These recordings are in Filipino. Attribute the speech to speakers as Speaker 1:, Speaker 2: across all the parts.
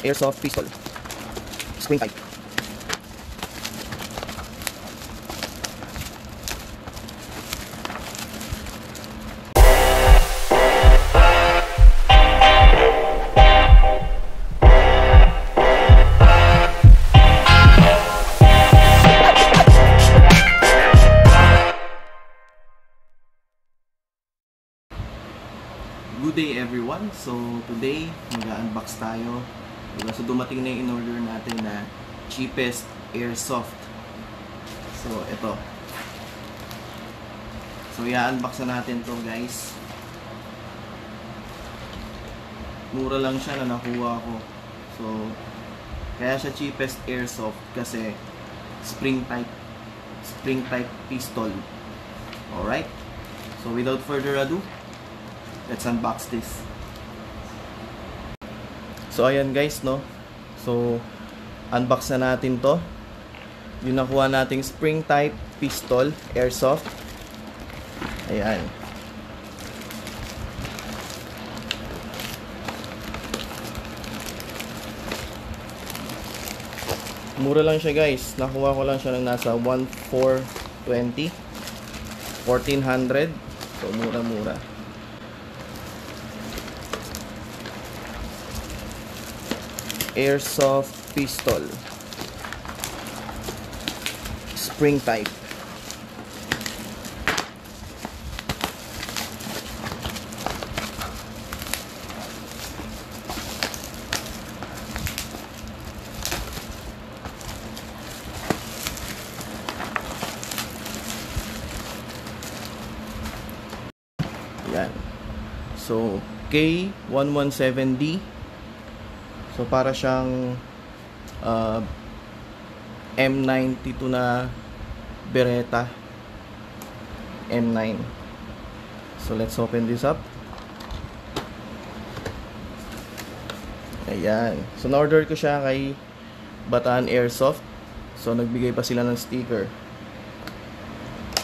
Speaker 1: airsoft pistol, spring type.
Speaker 2: Good day everyone! So today, mag-unbox tayo. So dumating na yung in-order natin na cheapest airsoft. So ito. So i-unbox na natin to guys. Mura lang siya na nakuha ko. So kaya siya cheapest airsoft kasi spring type pistol. Alright? So without further ado, let's unbox this. So ayan guys, no. So unbox na natin to. Yung nakuha nating spring type pistol airsoft. Ayan. Mura lang siya guys. Nakuha ko lang siya ng nasa 1,420, 1,400. So mura-mura. Airsoft pistol, spring type. Yan. So K117D. So para siyang M92 na Beretta M9. So let's open this up. Ayan. So na-order ko siya kay Bataan Airsoft. So nagbigay pa sila ng sticker.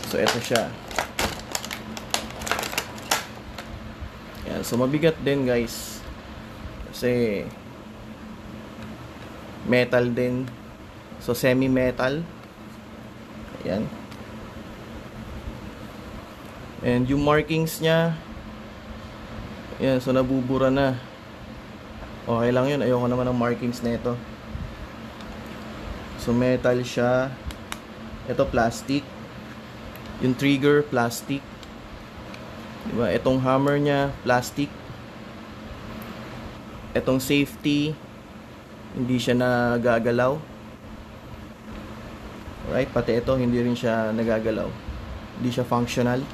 Speaker 2: So ito siya. Ayan. So mabigat din guys. Kasi metal din. So semi-metal. Ayan. And yung markings niya, ayan, so nabubura na. Okay lang yun. Ayoko naman ng markings na ito. So metal siya. Ito plastic. Yung trigger plastic. Diba? Itong hammer niya plastic. Itong safety hindi siya nagagalaw. Alright, pati ito hindi rin siya nagagalaw. Hindi siya functional.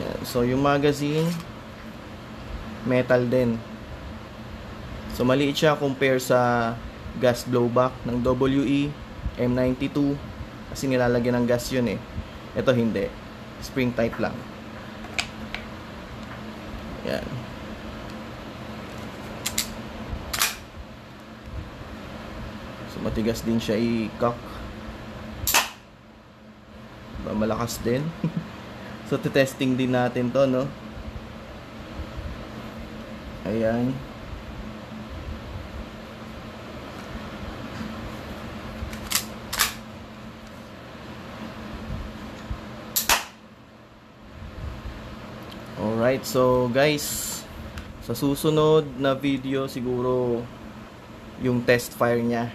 Speaker 2: Ayan. So yung magazine metal din. So maliit siya compare sa gas blowback ng WE M92 kasi nilalagyan ng gas yun eh. Ito hindi. Spring type lang. Ayan. Matigas din siya i-cock. Malakas din. So testing din natin to, no. Ayan. Alright, so guys, sa susunod na video siguro yung test fire niya.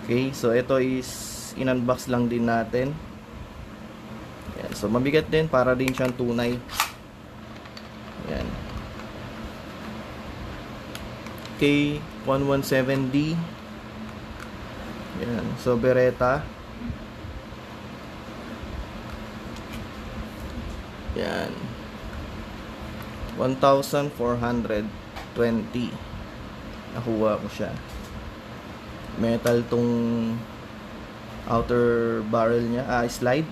Speaker 2: Okay, so ito is in-unbox lang din natin. Ayan, so mabigat din para din siyang tunay. Ayan. K117D. Ayan, so Beretta. Ayan. 1,420. Nakuha ko siya. Metal tong outer barrel niya, slide.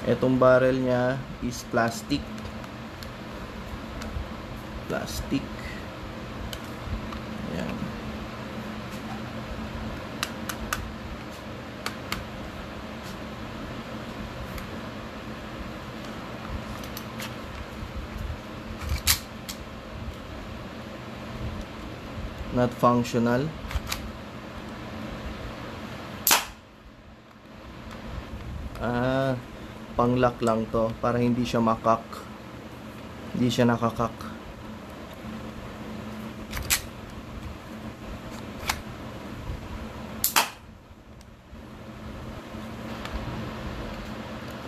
Speaker 2: Etong barrel niya is plastic. Ayan. not functional. Pang-lock lang to para hindi siya makak. Hindi siya nakakak.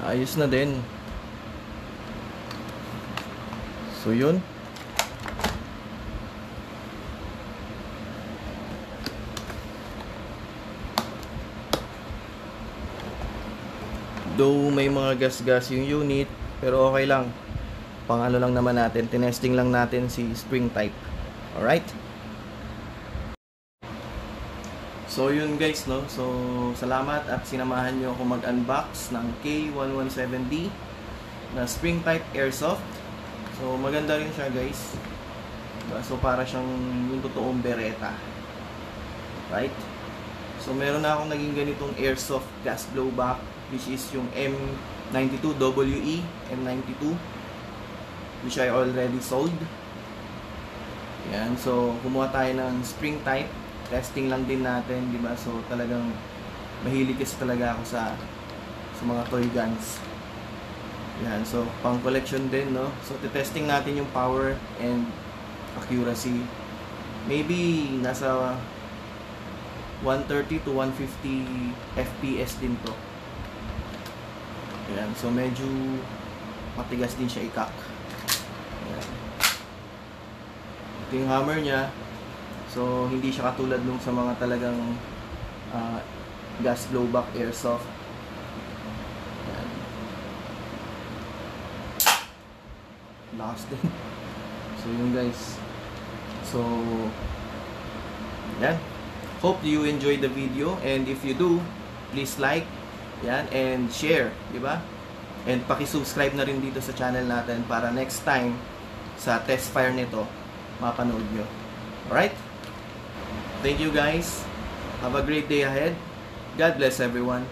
Speaker 2: Ayos na din. So yun. Though may mga gas-gas yung unit, pero okay lang. Pang ano lang naman natin, tinesting lang natin si spring type. Alright? So yun guys, no? So salamat at sinamahan nyo ako mag-unbox ng K117D na spring type airsoft. So maganda rin siya guys. So para siyang yung totoong Beretta. Right? So meron na akong naging ganitong airsoft gas blowback, which is yung M92WE M92, which I already sold. Yan, so kumuha tayo ng spring type, testing lang din natin, di ba? So talagang mahilig kasi talaga ako sa mga toy guns. Yan, so pang collection din, no? So testing natin yung power and accuracy. Maybe nasa 130 to 150 FPS din to. Ayan, so medyo matigas din siya ikak. Ayan. Ito yung hammer niya. So hindi siya katulad nung sa mga talagang gas blowback airsoft. Ayan. Lakas din. So yun guys. So yan. Hope you enjoyed the video, and if you do, please like, yan, and share, di ba? And paki-subscribe na rin dito sa channel natin para next time sa test fire nito, mapanood nyo. Alright? Thank you guys. Have a great day ahead. God bless everyone.